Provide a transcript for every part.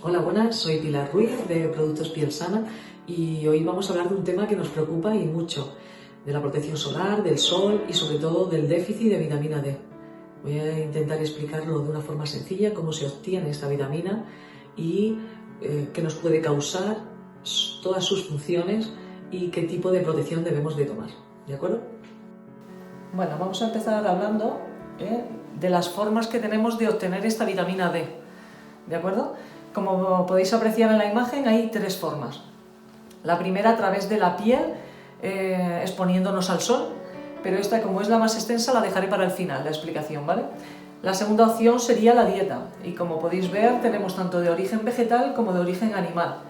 Hola, buenas, soy Pilar Ruiz de Productos Piel Sana y hoy vamos a hablar de un tema que nos preocupa y mucho, de la protección solar, del sol y sobre todo del déficit de vitamina D. Voy a intentar explicarlo de una forma sencilla, cómo se obtiene esta vitamina y qué nos puede causar, todas sus funciones y qué tipo de protección debemos de tomar, ¿de acuerdo? Bueno, vamos a empezar hablando de las formas que tenemos de obtener esta vitamina D, ¿de acuerdo? Como podéis apreciar en la imagen, hay tres formas. La primera a través de la piel, exponiéndonos al sol, pero esta, como es la más extensa, la dejaré para el final, la explicación, ¿vale? La segunda opción sería la dieta, y como podéis ver, tenemos tanto de origen vegetal como de origen animal.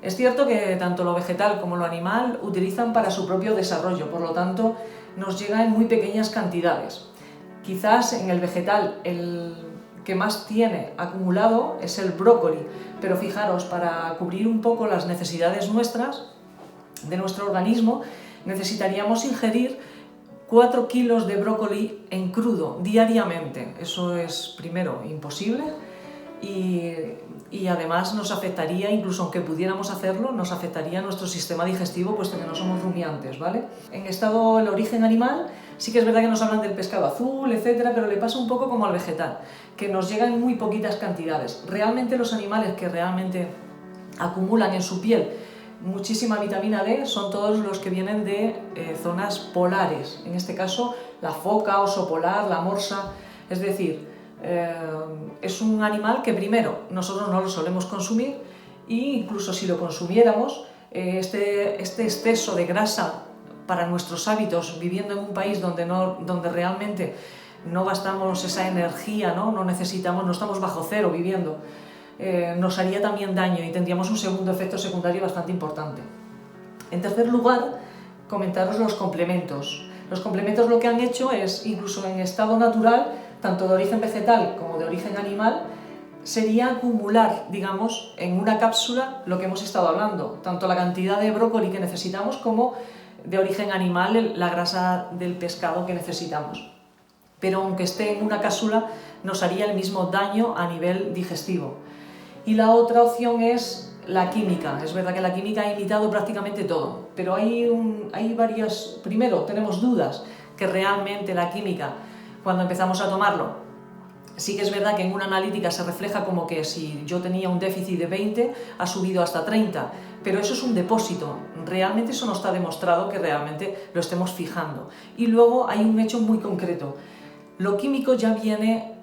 Es cierto que tanto lo vegetal como lo animal utilizan para su propio desarrollo, por lo tanto, nos llega en muy pequeñas cantidades. Quizás en el vegetal el que más tiene acumulado es el brócoli, pero fijaros, para cubrir un poco las necesidades nuestras, de nuestro organismo, necesitaríamos ingerir 4 kilos de brócoli en crudo diariamente. Eso es, primero, imposible y además nos afectaría, incluso aunque pudiéramos hacerlo, nos afectaría nuestro sistema digestivo, puesto que no somos rumiantes, ¿vale? En estado el origen animal, sí que es verdad que nos hablan del pescado azul, etcétera, pero le pasa un poco como al vegetal, que nos llegan en muy poquitas cantidades. Realmente los animales que realmente acumulan en su piel muchísima vitamina D son todos los que vienen de zonas polares, en este caso la foca, oso polar, la morsa, es decir, es un animal que primero nosotros no lo solemos consumir e incluso si lo consumiéramos, este exceso de grasa para nuestros hábitos, viviendo en un país donde realmente no gastamos esa energía, no necesitamos, no estamos bajo cero viviendo, nos haría también daño y tendríamos un segundo efecto secundario bastante importante. En tercer lugar, comentaros los complementos. Los complementos lo que han hecho es, incluso en estado natural, tanto de origen vegetal como de origen animal, sería acumular, digamos, en una cápsula lo que hemos estado hablando, tanto la cantidad de brócoli que necesitamos como de origen animal la grasa del pescado que necesitamos. Pero aunque esté en una cápsula, nos haría el mismo daño a nivel digestivo. Y la otra opción es la química. Es verdad que la química ha imitado prácticamente todo, pero hay varias... Primero, tenemos dudas que realmente la química, cuando empezamos a tomarlo, sí que es verdad que en una analítica se refleja como que si yo tenía un déficit de 20, ha subido hasta 30, pero eso es un depósito. Realmente eso no está demostrado que realmente lo estemos fijando. Y luego hay un hecho muy concreto. Lo químico ya viene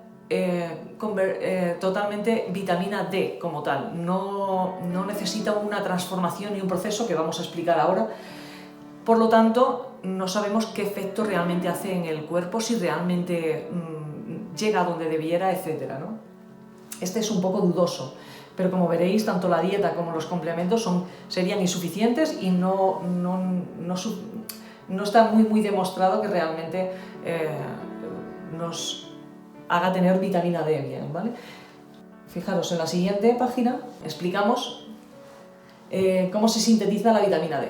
totalmente vitamina D como tal, no necesita una transformación ni un proceso que vamos a explicar ahora. Por lo tanto, no sabemos qué efecto realmente hace en el cuerpo, si realmente llega a donde debiera, etc., ¿no? Este es un poco dudoso, pero como veréis, tanto la dieta como los complementos serían insuficientes y no está muy demostrado que realmente nos haga tener vitamina D bien, ¿vale? Fijaros, en la siguiente página explicamos cómo se sintetiza la vitamina D.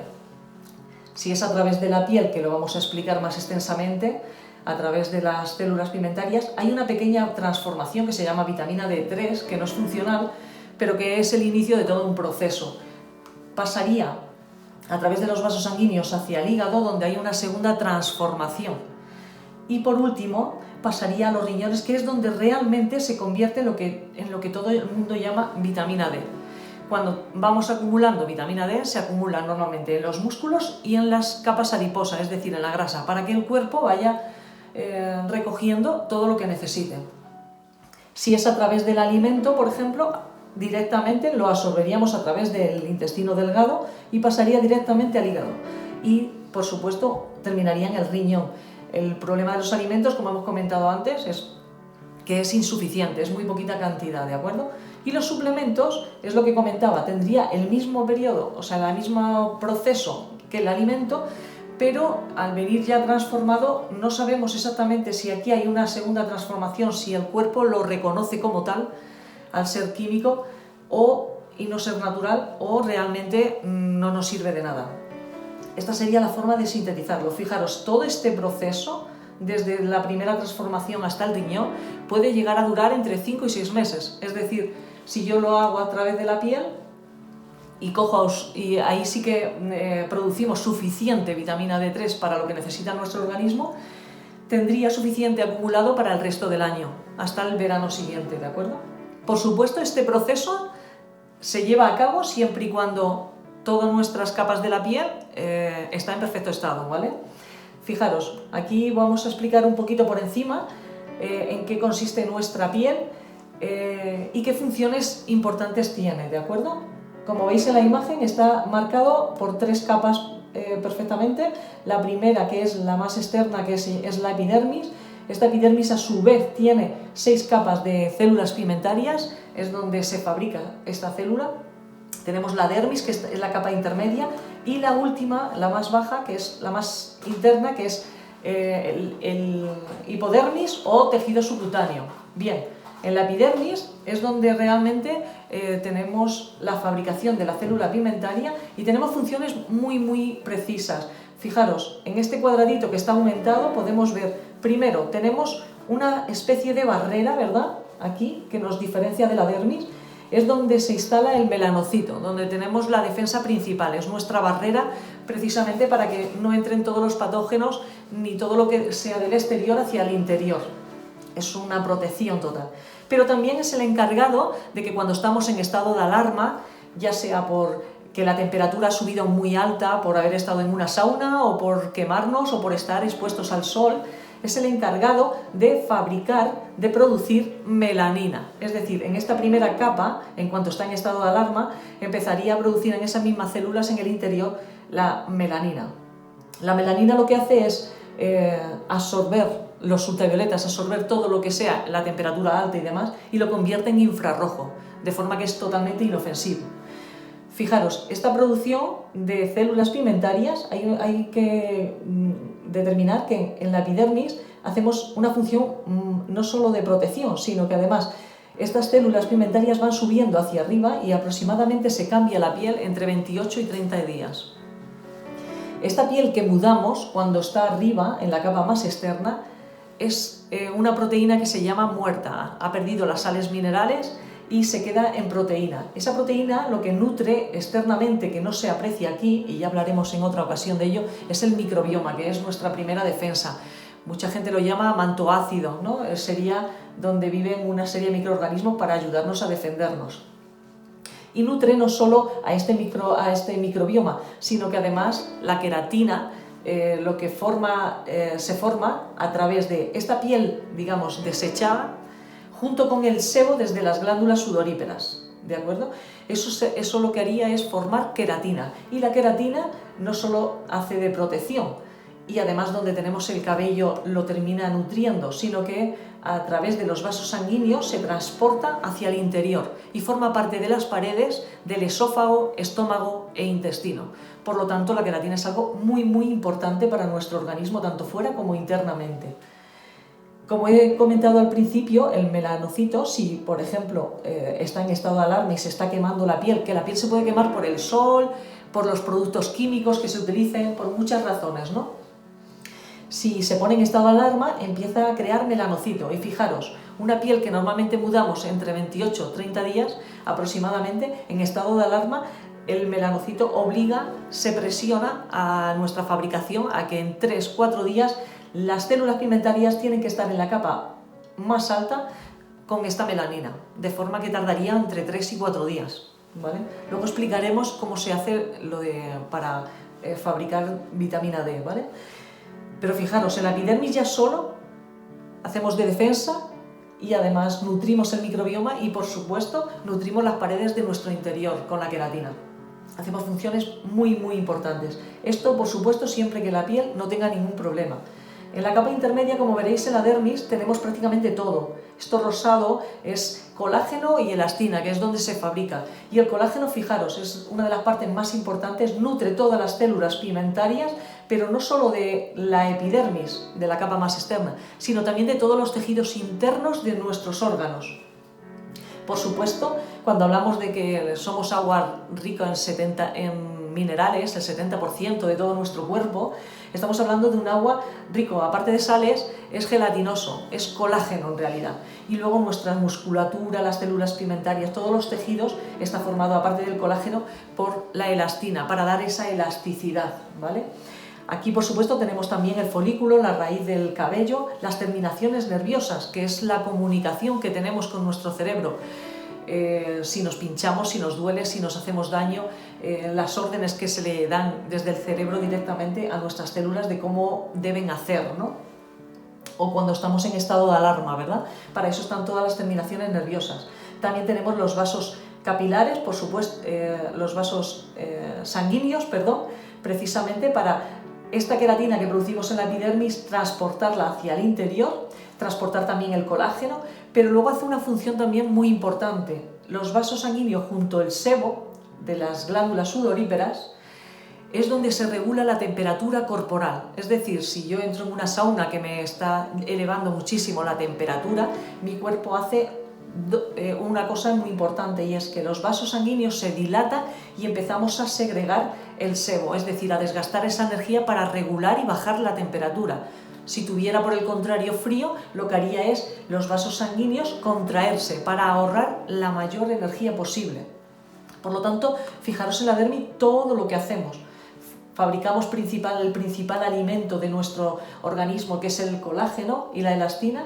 Si es a través de la piel, que lo vamos a explicar más extensamente, a través de las células pigmentarias, hay una pequeña transformación que se llama vitamina D3, que no es funcional, pero que es el inicio de todo un proceso. Pasaría a través de los vasos sanguíneos hacia el hígado, donde hay una segunda transformación. Y por último, pasaría a los riñones, que es donde realmente se convierte en lo que todo el mundo llama vitamina D. Cuando vamos acumulando vitamina D, se acumula normalmente en los músculos y en las capas adiposas, es decir, en la grasa, para que el cuerpo vaya recogiendo todo lo que necesite. Si es a través del alimento, por ejemplo, directamente lo absorberíamos a través del intestino delgado y pasaría directamente al hígado. Y, por supuesto, terminaría en el riñón. El problema de los alimentos, como hemos comentado antes, es que es insuficiente, es muy poquita cantidad, ¿de acuerdo? Y los suplementos, es lo que comentaba, tendría el mismo periodo, o sea, el mismo proceso que el alimento, pero al venir ya transformado no sabemos exactamente si aquí hay una segunda transformación, si el cuerpo lo reconoce como tal, al ser químico, y no ser natural, o realmente no nos sirve de nada. Esta sería la forma de sintetizarlo. Fijaros, todo este proceso, desde la primera transformación hasta el riñón, puede llegar a durar entre 5 y 6 meses. Es decir, si yo lo hago a través de la piel y ahí sí que producimos suficiente vitamina D3 para lo que necesita nuestro organismo, tendría suficiente acumulado para el resto del año, hasta el verano siguiente, ¿de acuerdo? Por supuesto, este proceso se lleva a cabo siempre y cuando todas nuestras capas de la piel están en perfecto estado, ¿vale? Fijaros, aquí vamos a explicar un poquito por encima en qué consiste nuestra piel y qué funciones importantes tiene, ¿de acuerdo? Como veis en la imagen está marcado por 3 capas perfectamente. La primera, que es la más externa, que es la epidermis. Esta epidermis a su vez tiene 6 capas de células pigmentarias, es donde se fabrica esta célula. Tenemos la dermis, que es la capa intermedia, y la última, la más baja, que es la más interna, que es el hipodermis o tejido subcutáneo. Bien, en la epidermis es donde realmente tenemos la fabricación de la célula pigmentaria y tenemos funciones muy precisas. Fijaros, en este cuadradito que está aumentado podemos ver, primero, tenemos una especie de barrera, ¿verdad? Aquí, que nos diferencia de la dermis, es donde se instala el melanocito, donde tenemos la defensa principal, es nuestra barrera precisamente para que no entren todos los patógenos ni todo lo que sea del exterior hacia el interior. Es una protección total. Pero también es el encargado de que cuando estamos en estado de alarma, ya sea por que la temperatura ha subido muy alta, por haber estado en una sauna o por quemarnos o por estar expuestos al sol, es el encargado de fabricar, de producir melanina. Es decir, en esta primera capa, en cuanto está en estado de alarma, empezaría a producir en esas mismas células en el interior la melanina. La melanina lo que hace es absorber los ultravioletas, absorber todo lo que sea la temperatura alta y demás, y lo convierte en infrarrojo, de forma que es totalmente inofensivo. Fijaros, esta producción de células pigmentarias hay que determinar que en la epidermis hacemos una función no solo de protección, sino que además estas células pigmentarias van subiendo hacia arriba y aproximadamente se cambia la piel entre 28 y 30 días. Esta piel que mudamos cuando está arriba, en la capa más externa, es una proteína que se llama muerta, ha perdido las sales minerales y se queda en proteína. Esa proteína lo que nutre externamente, que no se aprecia aquí, y ya hablaremos en otra ocasión de ello, es el microbioma, que es nuestra primera defensa. Mucha gente lo llama manto ácido, ¿no? Sería donde viven una serie de microorganismos para ayudarnos a defendernos. Y nutre no solo a este microbioma, sino que además la queratina lo que se forma a través de esta piel, digamos, desechada, junto con el sebo desde las glándulas sudoríparas, ¿de acuerdo? Eso lo que haría es formar queratina, y la queratina no solo hace de protección, y además donde tenemos el cabello lo termina nutriendo, sino que a través de los vasos sanguíneos se transporta hacia el interior y forma parte de las paredes del esófago, estómago e intestino. Por lo tanto, la queratina es algo muy importante para nuestro organismo, tanto fuera como internamente. Como he comentado al principio, el melanocito, si por ejemplo está en estado de alarma y se está quemando la piel, que la piel se puede quemar por el sol, por los productos químicos que se utilicen, por muchas razones, ¿no? Si se pone en estado de alarma, empieza a crear melanocito. Y fijaros, una piel que normalmente mudamos entre 28 y 30 días aproximadamente, en estado de alarma, el melanocito se presiona a nuestra fabricación a que en 3-4 días las células pigmentarias tienen que estar en la capa más alta con esta melanina, de forma que tardaría entre 3 y 4 días, ¿vale? Luego explicaremos cómo se hace para fabricar vitamina D, ¿vale? Pero fijaros, en la epidermis ya solo hacemos de defensa y además nutrimos el microbioma y, por supuesto, nutrimos las paredes de nuestro interior con la queratina. Hacemos funciones muy importantes. Esto, por supuesto, siempre que la piel no tenga ningún problema. En la capa intermedia, como veréis en la dermis, tenemos prácticamente todo. Esto rosado es colágeno y elastina, que es donde se fabrica. Y el colágeno, fijaros, es una de las partes más importantes, nutre todas las células pigmentarias, pero no solo de la epidermis, de la capa más externa, sino también de todos los tejidos internos de nuestros órganos. Por supuesto, cuando hablamos de que somos agua rica en en minerales, el 70% de todo nuestro cuerpo. Estamos hablando de un agua rico, aparte de sales, es gelatinoso, es colágeno en realidad. Y luego nuestra musculatura, las células pigmentarias, todos los tejidos está formado, aparte del colágeno, por la elastina, para dar esa elasticidad, ¿vale? Aquí, por supuesto, tenemos también el folículo, la raíz del cabello, las terminaciones nerviosas, que es la comunicación que tenemos con nuestro cerebro. Si nos pinchamos, si nos duele, si nos hacemos daño, las órdenes que se le dan desde el cerebro directamente a nuestras células de cómo deben hacer, ¿no? O cuando estamos en estado de alarma, ¿verdad? Para eso están todas las terminaciones nerviosas. También tenemos los vasos capilares, por supuesto, los vasos sanguíneos, perdón, precisamente para esta queratina que producimos en la epidermis, transportarla hacia el interior, transportar también el colágeno, pero luego hace una función también muy importante. Los vasos sanguíneos junto al sebo de las glándulas sudoríparas es donde se regula la temperatura corporal. Es decir, si yo entro en una sauna que me está elevando muchísimo la temperatura, mi cuerpo hace una cosa muy importante, y es que los vasos sanguíneos se dilatan y empezamos a segregar el sebo, es decir, a desgastar esa energía para regular y bajar la temperatura. Si tuviera por el contrario frío, lo que haría es los vasos sanguíneos contraerse para ahorrar la mayor energía posible. Por lo tanto, fijaros en la dermis todo lo que hacemos. Fabricamos el principal alimento de nuestro organismo, que es el colágeno y la elastina,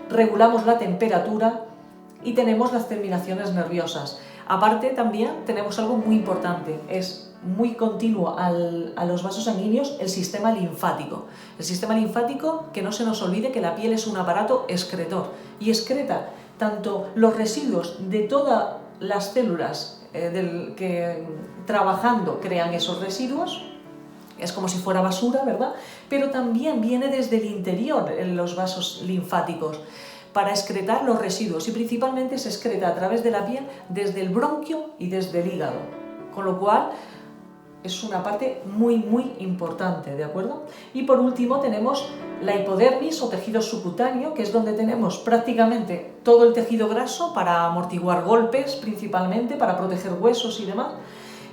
regulamos la temperatura y tenemos las terminaciones nerviosas. Aparte también tenemos algo muy importante, es muy continuo a los vasos sanguíneos el sistema linfático. El sistema linfático, que no se nos olvide que la piel es un aparato excretor y excreta tanto los residuos de todas las células que trabajando crean esos residuos, es como si fuera basura, ¿verdad? Pero también viene desde el interior en los vasos linfáticos para excretar los residuos, y principalmente se excreta a través de la piel desde el bronquio y desde el hígado, con lo cual es una parte muy muy importante, ¿de acuerdo? Y por último tenemos la hipodermis o tejido subcutáneo, que es donde tenemos prácticamente todo el tejido graso para amortiguar golpes, principalmente para proteger huesos y demás,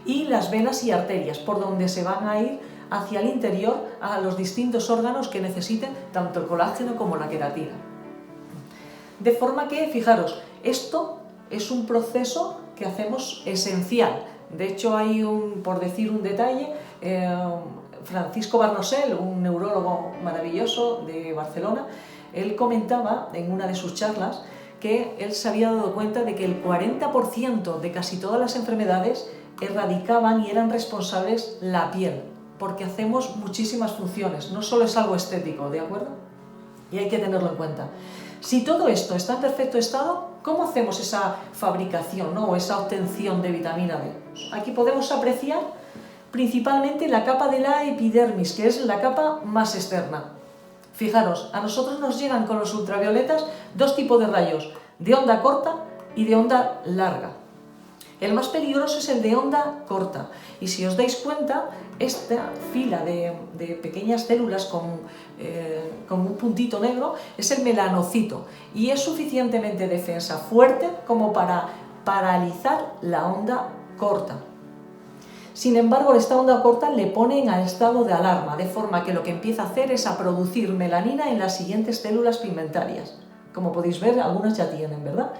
y las venas y arterias, por donde se van a ir hacia el interior a los distintos órganos que necesiten tanto el colágeno como la queratina. De forma que, fijaros, esto es un proceso que hacemos esencial. De hecho, hay por decir un detalle, Francisco Barnosel, un neurólogo maravilloso de Barcelona, él comentaba en una de sus charlas que él se había dado cuenta de que el 40% de casi todas las enfermedades erradicaban y eran responsables la piel, porque hacemos muchísimas funciones, no solo es algo estético, ¿de acuerdo? Y hay que tenerlo en cuenta. Si todo esto está en perfecto estado, ¿cómo hacemos esa fabricación, ¿no? O esa obtención de vitamina D? Aquí podemos apreciar principalmente la capa de la epidermis, que es la capa más externa. Fijaros, a nosotros nos llegan con los ultravioletas dos tipos de rayos, de onda corta y de onda larga. El más peligroso es el de onda corta, y si os dais cuenta, esta fila de pequeñas células con un puntito negro es el melanocito, y es suficientemente defensa fuerte como para paralizar la onda corta. Sin embargo, esta onda corta le pone en estado de alarma, de forma que lo que empieza a hacer es a producir melanina en las siguientes células pigmentarias. Como podéis ver, algunas ya tienen, ¿verdad?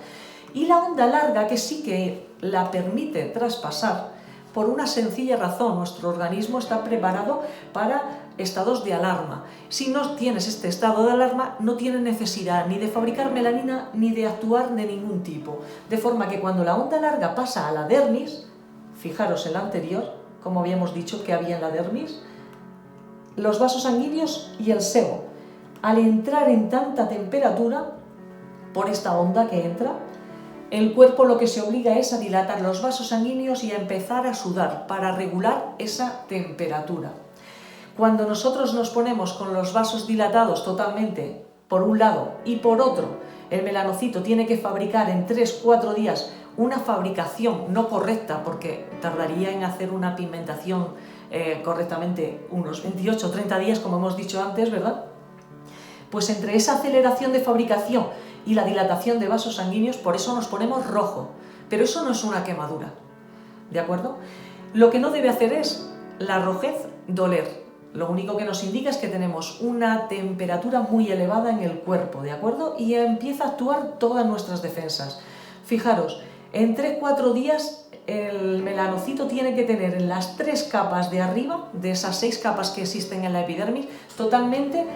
Y la onda larga, que sí que la permite traspasar, por una sencilla razón: nuestro organismo está preparado para estados de alarma. Si no tienes este estado de alarma, no tienes necesidad ni de fabricar melanina ni de actuar de ningún tipo. De forma que cuando la onda larga pasa a la dermis, fijaros en la anterior, como habíamos dicho que había en la dermis, los vasos sanguíneos y el sebo, al entrar en tanta temperatura, por esta onda que entra, el cuerpo lo que se obliga es a dilatar los vasos sanguíneos y a empezar a sudar para regular esa temperatura. Cuando nosotros nos ponemos con los vasos dilatados totalmente por un lado y por otro, el melanocito tiene que fabricar en 3-4 días una fabricación no correcta, porque tardaría en hacer una pigmentación correctamente unos 28-30 días, como hemos dicho antes, ¿verdad? Pues entre esa aceleración de fabricación y la dilatación de vasos sanguíneos, por eso nos ponemos rojo, pero eso no es una quemadura, ¿de acuerdo? Lo que no debe hacer es la rojez doler. Lo único que nos indica es que tenemos una temperatura muy elevada en el cuerpo, ¿de acuerdo? Y empieza a actuar todas nuestras defensas. Fijaros, en 3-4 días el melanocito tiene que tener en las 3 capas de arriba, de esas 6 capas que existen en la epidermis, totalmente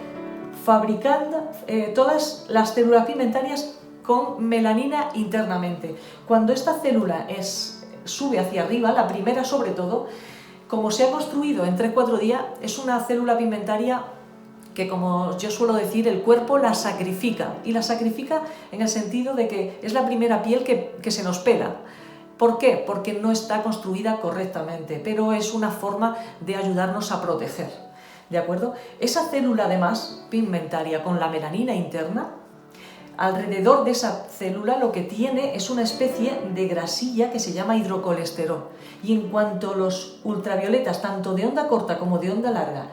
fabricando todas las células pigmentarias con melanina internamente. Cuando esta célula sube hacia arriba, la primera sobre todo, como se ha construido en 3-4 días, es una célula pigmentaria que, como yo suelo decir, el cuerpo la sacrifica, y la sacrifica en el sentido de que es la primera piel que se nos pela. ¿Por qué? Porque no está construida correctamente, pero es una forma de ayudarnos a proteger, ¿de acuerdo? Esa célula, además, pigmentaria con la melanina interna, alrededor de esa célula lo que tiene es una especie de grasilla que se llama hidrocolesterol, y en cuanto los ultravioletas, tanto de onda corta como de onda larga,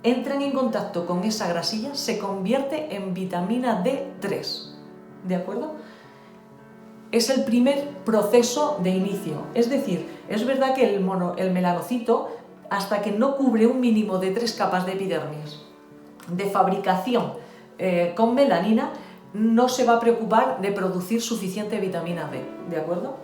entran en contacto con esa grasilla, se convierte en vitamina D3, ¿de acuerdo? Es el primer proceso de inicio, es decir, es verdad que el melanocito, hasta que no cubre un mínimo de 3 capas de epidermis de fabricación con melanina, no se va a preocupar de producir suficiente vitamina D, ¿de acuerdo?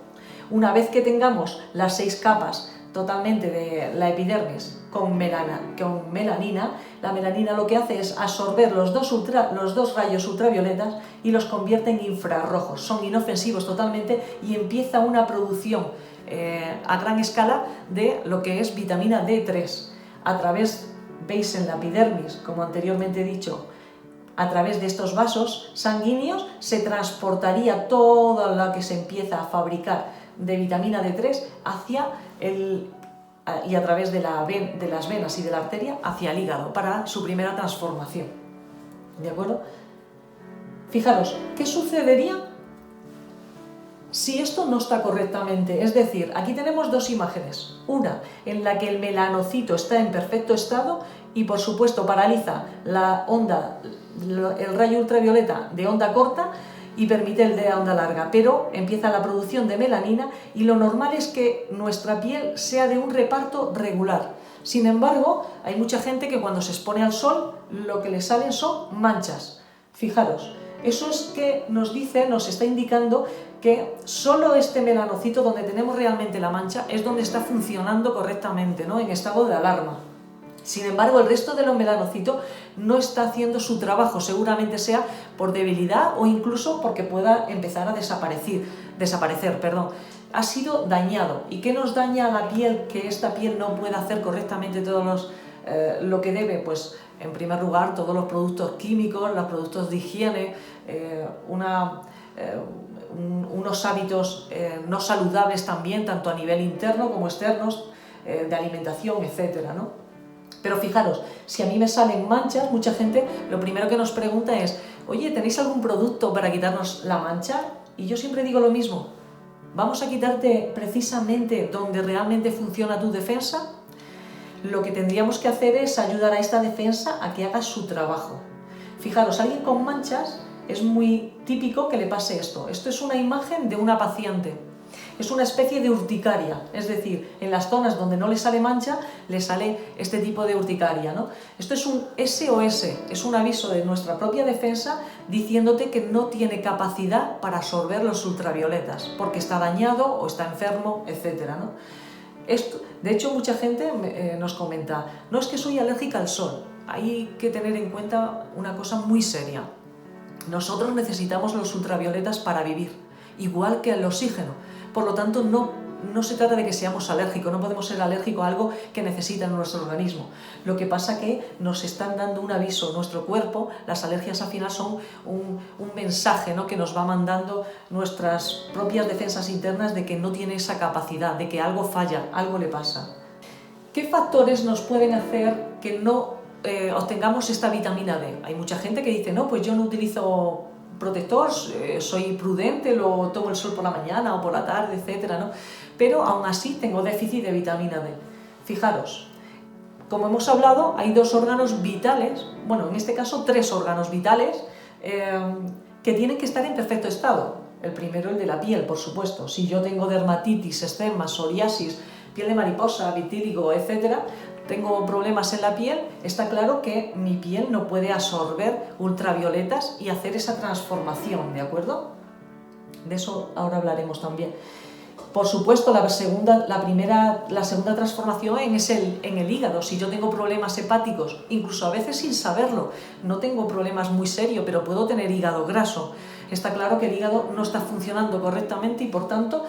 Una vez que tengamos las 6 capas totalmente de la epidermis con melanina, la melanina lo que hace es absorber los dos rayos ultravioletas y los convierte en infrarrojos, son inofensivos totalmente, y empieza una producción a gran escala de lo que es vitamina D3. A través, veis en la epidermis, como anteriormente he dicho, a través de estos vasos sanguíneos se transportaría todo lo que se empieza a fabricar de vitamina D3 y a través de las venas y de la arteria hacia el hígado para su primera transformación, ¿de acuerdo? Fijaros, ¿qué sucedería si esto no está correctamente? Es decir, aquí tenemos 2 imágenes, una en la que el melanocito está en perfecto estado y por supuesto paraliza el rayo ultravioleta de onda corta y permite el de onda larga, pero empieza la producción de melanina y lo normal es que nuestra piel sea de un reparto regular. Sin embargo, hay mucha gente que cuando se expone al sol lo que le salen son manchas. Fijaros, eso es que nos está indicando que solo este melanocito, donde tenemos realmente la mancha, es donde está funcionando correctamente, ¿no? En estado de alarma. Sin embargo, el resto de los melanocitos no está haciendo su trabajo, seguramente sea por debilidad o incluso porque pueda empezar a desaparecer. Ha sido dañado. ¿Y qué nos daña a la piel que esta piel no pueda hacer correctamente lo que debe? Pues en primer lugar todos los productos químicos, los productos de higiene, unos hábitos no saludables también, tanto a nivel interno como externos, de alimentación, etcétera, ¿no? Pero fijaros, si a mí me salen manchas, mucha gente lo primero que nos pregunta es: oye, ¿tenéis algún producto para quitarnos la mancha? Y yo siempre digo lo mismo: ¿vamos a quitarte precisamente donde realmente funciona tu defensa? Lo que tendríamos que hacer es ayudar a esta defensa a que haga su trabajo. Fijaros, alguien con manchas es muy típico que le pase esto. Esto es una imagen de una paciente. Es una especie de urticaria, es decir, en las zonas donde no le sale mancha, le sale este tipo de urticaria, ¿no? Esto es un SOS, es un aviso de nuestra propia defensa diciéndote que no tiene capacidad para absorber los ultravioletas, porque está dañado o está enfermo, etcétera, ¿no? De hecho, mucha gente nos comenta: no, es que soy alérgica al sol. Hay que tener en cuenta una cosa muy seria. Nosotros necesitamos los ultravioletas para vivir, igual que el oxígeno. Por lo tanto, no se trata de que seamos alérgicos, no podemos ser alérgicos a algo que necesita nuestro organismo. Lo que pasa es que nos están dando un aviso, nuestro cuerpo. Las alergias al final son un mensaje, ¿no?, que nos va mandando nuestras propias defensas internas de que no tiene esa capacidad, de que algo falla, algo le pasa. ¿Qué factores nos pueden hacer que no obtengamos esta vitamina D? Hay mucha gente que dice: no, pues yo no utilizo protector, soy prudente, lo tomo el sol por la mañana o por la tarde, etcétera, ¿no? Pero aún así tengo déficit de vitamina D. Fijaros, como hemos hablado, hay 2 órganos vitales, bueno, en este caso 3 órganos vitales que tienen que estar en perfecto estado. El primero, el de la piel, por supuesto. Si yo tengo dermatitis, eczema, psoriasis, piel de mariposa, vitíligo, etcétera, tengo problemas en la piel, está claro que mi piel no puede absorber ultravioletas y hacer esa transformación, ¿de acuerdo? De eso ahora hablaremos también. Por supuesto, la segunda transformación es en el hígado. Si yo tengo problemas hepáticos, incluso a veces sin saberlo, no tengo problemas muy serios, pero puedo tener hígado graso. Está claro que el hígado no está funcionando correctamente y por tanto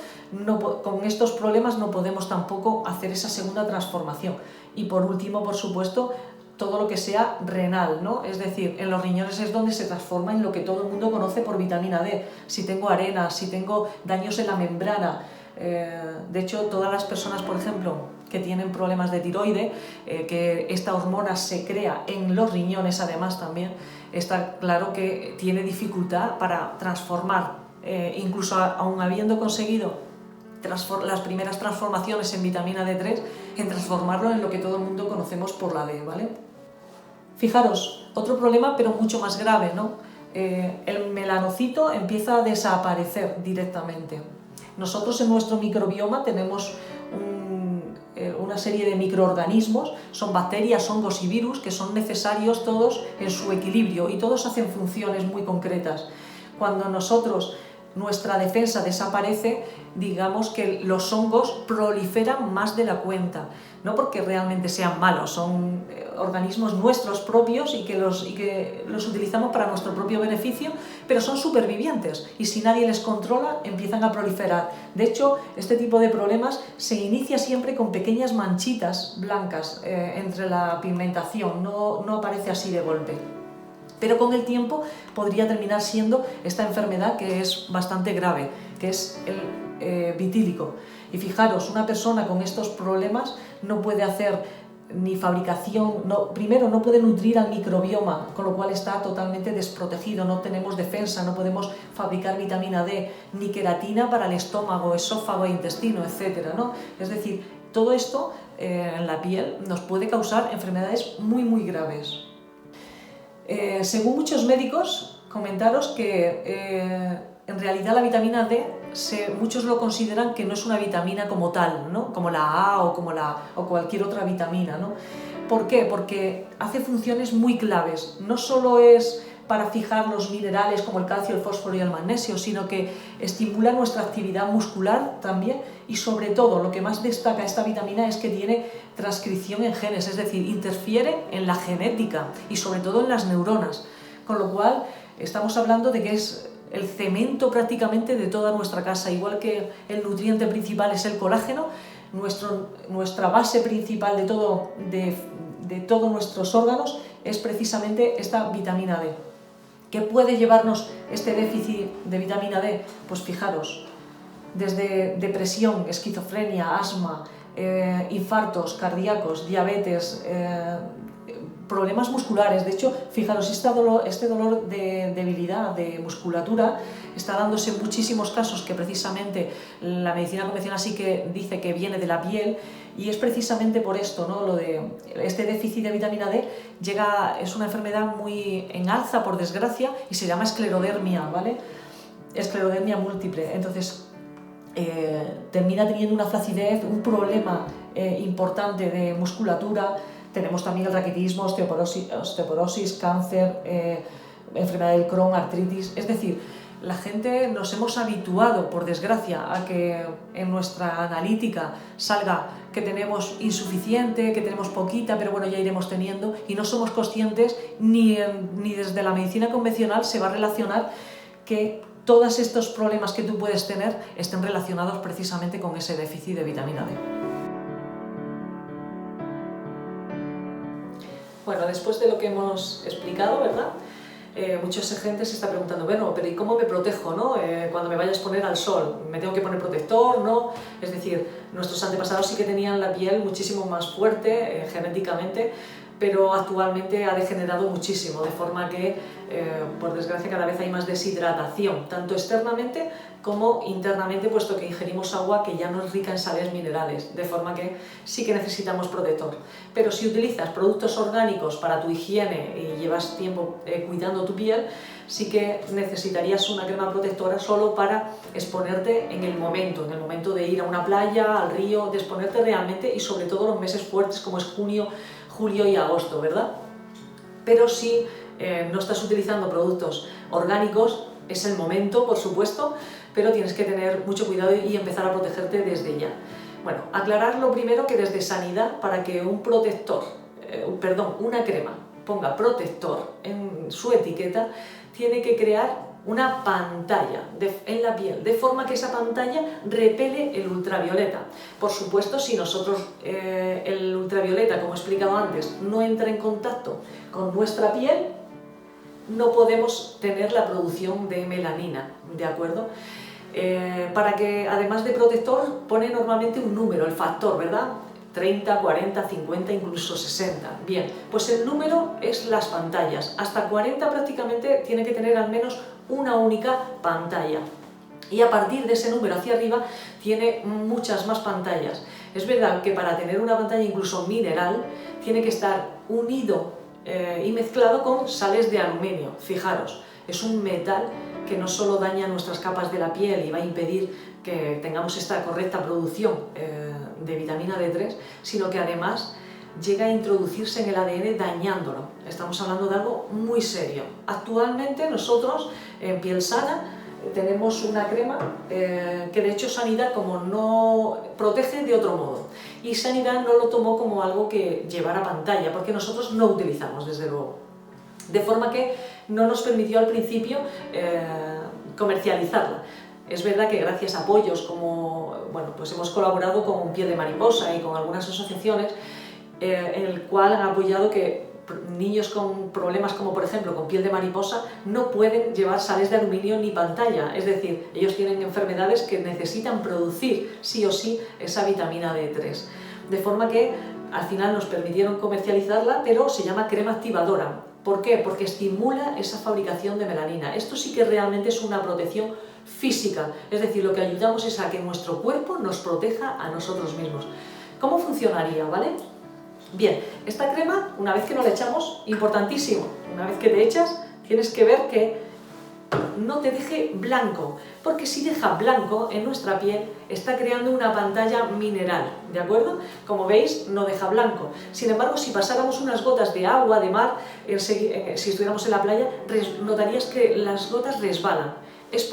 con estos problemas no podemos tampoco hacer esa segunda transformación. Y por último, por supuesto, todo lo que sea renal, ¿no? Es decir, en los riñones es donde se transforma en lo que todo el mundo conoce por vitamina D. Si tengo arena, si tengo daños en la membrana. De hecho, todas las personas, por ejemplo, que tienen problemas de tiroide, que esta hormona se crea en los riñones además también, está claro que tiene dificultad para transformar, incluso aún habiendo conseguido las primeras transformaciones en vitamina D3, en transformarlo en lo que todo el mundo conocemos por la D, ¿vale? Fijaros, otro problema pero mucho más grave, ¿no? El melanocito empieza a desaparecer directamente. Nosotros en nuestro microbioma tenemos una serie de microorganismos, son bacterias, hongos y virus, que son necesarios todos en su equilibrio y todos hacen funciones muy concretas. Cuando nuestra defensa desaparece, digamos que los hongos proliferan más de la cuenta, no porque realmente sean malos, son organismos nuestros propios y que los utilizamos para nuestro propio beneficio, pero son supervivientes y si nadie les controla empiezan a proliferar. De hecho, este tipo de problemas se inicia siempre con pequeñas manchitas blancas entre la pigmentación, no aparece así de golpe. Pero con el tiempo podría terminar siendo esta enfermedad que es bastante grave, que es el vitíligo. Y fijaros, una persona con estos problemas no puede hacer ni fabricación, primero no puede nutrir al microbioma, con lo cual está totalmente desprotegido, no tenemos defensa, no podemos fabricar vitamina D, ni queratina para el estómago, esófago e intestino, etc., ¿no? Es decir, todo esto en la piel nos puede causar enfermedades muy, muy graves. Según muchos médicos, comentaros que en realidad la vitamina D, muchos lo consideran que no es una vitamina como tal, ¿no? Como la A o cualquier otra vitamina, ¿no? ¿Por qué? Porque hace funciones muy claves, no solo es para fijar los minerales como el calcio, el fósforo y el magnesio, sino que estimula nuestra actividad muscular también y sobre todo lo que más destaca esta vitamina es que tiene transcripción en genes, es decir, interfiere en la genética y sobre todo en las neuronas, con lo cual estamos hablando de que es el cemento prácticamente de toda nuestra casa, igual que el nutriente principal es el colágeno, nuestra base principal de todos nuestros órganos es precisamente esta vitamina D. ¿Qué puede llevarnos este déficit de vitamina D? Pues fijaros, desde depresión, esquizofrenia, asma, infartos cardíacos, diabetes, problemas musculares. De hecho, fijaros, este dolor de debilidad, de musculatura, está dándose en muchísimos casos que precisamente la medicina convencional sí que dice que viene de la piel y es precisamente por esto, ¿no? Lo de este déficit de vitamina D es una enfermedad muy en alza, por desgracia, y se llama esclerodermia, ¿vale? Esclerodermia múltiple. Entonces, termina teniendo una flacidez, un problema importante de musculatura. Tenemos también el raquitismo, osteoporosis, cáncer, enfermedad del Crohn, artritis. Es decir, la gente nos hemos habituado, por desgracia, a que en nuestra analítica salga que tenemos insuficiente, que tenemos poquita, pero bueno, ya iremos teniendo, y no somos conscientes, ni desde la medicina convencional se va a relacionar que todos estos problemas que tú puedes tener estén relacionados precisamente con ese déficit de vitamina D. Bueno, después de lo que hemos explicado, ¿verdad? Mucha gente se está preguntando, bueno, pero ¿y cómo me protejo, no? Cuando me vaya a exponer al sol, ¿me tengo que poner protector, no? Es decir, nuestros antepasados sí que tenían la piel muchísimo más fuerte genéticamente, pero actualmente ha degenerado muchísimo, de forma que, por desgracia, cada vez hay más deshidratación, tanto externamente como internamente, puesto que ingerimos agua que ya no es rica en sales minerales, de forma que sí que necesitamos protector. Pero si utilizas productos orgánicos para tu higiene y llevas tiempo cuidando tu piel, sí que necesitarías una crema protectora solo para exponerte en el momento de ir a una playa, al río, de exponerte realmente, y sobre todo los meses fuertes como es junio, julio y agosto, ¿verdad? Pero si no estás utilizando productos orgánicos, es el momento, por supuesto, pero tienes que tener mucho cuidado y empezar a protegerte desde ya. Bueno, aclarar lo primero que desde Sanidad, para que un protector, una crema ponga protector en su etiqueta, tiene que crear una pantalla en la piel, de forma que esa pantalla repele el ultravioleta. Por supuesto, si nosotros el ultravioleta, como he explicado antes, no entra en contacto con nuestra piel, no podemos tener la producción de melanina, ¿de acuerdo? Para que, además de protector, pone normalmente un número, el factor, ¿verdad? 30, 40, 50, incluso 60. Bien, pues el número es las pantallas. Hasta 40 prácticamente tiene que tener al menos una única pantalla. Y a partir de ese número hacia arriba tiene muchas más pantallas. Es verdad que para tener una pantalla incluso mineral tiene que estar unido y mezclado con sales de aluminio. Fijaros, es un metal que no solo daña nuestras capas de la piel y va a impedir que tengamos esta correcta producción de vitamina D3, sino que además llega a introducirse en el ADN dañándolo. Estamos hablando de algo muy serio. Actualmente nosotros en Piel Sana tenemos una crema que de hecho Sanidad como no protege de otro modo, y Sanidad no lo tomó como algo que llevara pantalla, porque nosotros no utilizamos, desde luego, de forma que no nos permitió al principio comercializarla. Es verdad que gracias a apoyos como, bueno, pues hemos colaborado con Piel de Mariposa y con algunas asociaciones en el cual han apoyado que niños con problemas como por ejemplo con piel de mariposa no pueden llevar sales de aluminio ni pantalla, es decir, ellos tienen enfermedades que necesitan producir sí o sí esa vitamina D3, de forma que al final nos permitieron comercializarla, pero se llama crema activadora. ¿Por qué? Porque estimula esa fabricación de melanina. Esto sí que realmente es una protección física, es decir, lo que ayudamos es a que nuestro cuerpo nos proteja a nosotros mismos. ¿Cómo funcionaría, vale? Bien, esta crema, una vez que nos la echamos, importantísimo, una vez que te echas, tienes que ver que no te deje blanco, porque si deja blanco en nuestra piel, está creando una pantalla mineral, ¿de acuerdo? Como veis, no deja blanco. Sin embargo, si pasáramos unas gotas de agua de mar, si estuviéramos en la playa, notarías que las gotas resbalan. Es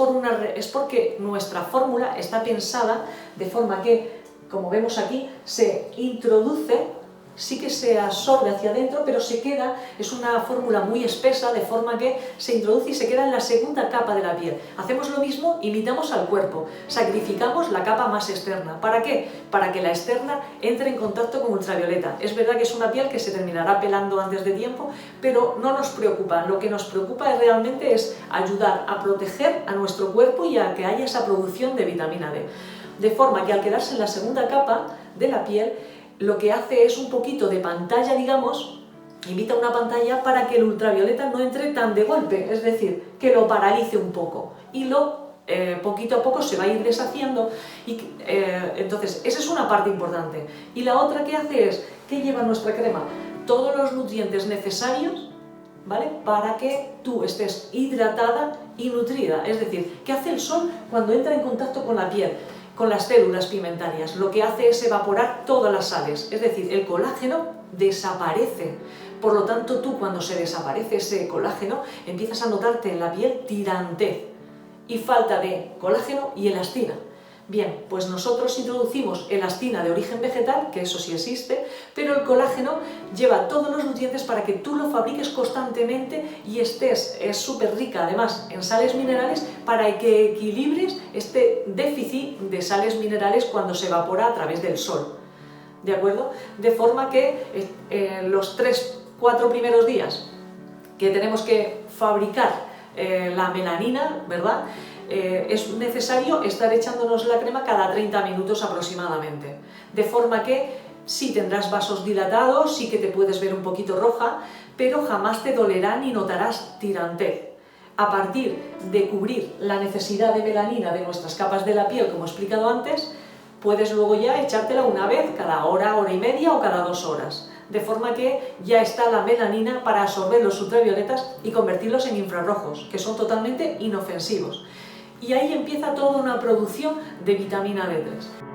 porque nuestra fórmula está pensada de forma que, como vemos aquí, se introduce, sí que se absorbe hacia adentro, pero se queda, es una fórmula muy espesa, de forma que se introduce y se queda en la segunda capa de la piel. Hacemos lo mismo, imitamos al cuerpo, sacrificamos la capa más externa. ¿Para qué? Para que la externa entre en contacto con ultravioleta. Es verdad que es una piel que se terminará pelando antes de tiempo, pero no nos preocupa. Lo que nos preocupa realmente es ayudar a proteger a nuestro cuerpo y a que haya esa producción de vitamina D. De forma que al quedarse en la segunda capa de la piel, lo que hace es un poquito de pantalla, digamos, imita una pantalla para que el ultravioleta no entre tan de golpe, es decir, que lo paralice un poco y poquito a poco se va a ir deshaciendo. Entonces, esa es una parte importante. Y la otra que hace es, ¿qué lleva nuestra crema? Todos los nutrientes necesarios, ¿vale?, para que tú estés hidratada y nutrida. Es decir, ¿qué hace el sol cuando entra en contacto con la piel? Con las células pigmentarias, lo que hace es evaporar todas las sales, es decir, el colágeno desaparece. Por lo tanto, tú cuando se desaparece ese colágeno, empiezas a notarte en la piel tirantez y falta de colágeno y elastina. Bien, pues nosotros introducimos elastina de origen vegetal, que eso sí existe, pero el colágeno lleva todos los nutrientes para que tú lo fabriques constantemente y es súper rica además en sales minerales para que equilibres este déficit de sales minerales cuando se evapora a través del sol. ¿De acuerdo? De forma que los 3-4 primeros días que tenemos que fabricar la melanina, ¿verdad?, es necesario estar echándonos la crema cada 30 minutos aproximadamente, de forma que Sí tendrás vasos dilatados, sí que te puedes ver un poquito roja, pero jamás te dolerá ni notarás tirantez. A partir de cubrir la necesidad de melanina de nuestras capas de la piel, como he explicado antes, puedes luego ya echártela una vez cada hora, hora y media o cada 2 horas. De forma que ya está la melanina para absorber los ultravioletas y convertirlos en infrarrojos, que son totalmente inofensivos. Y ahí empieza toda una producción de vitamina D3.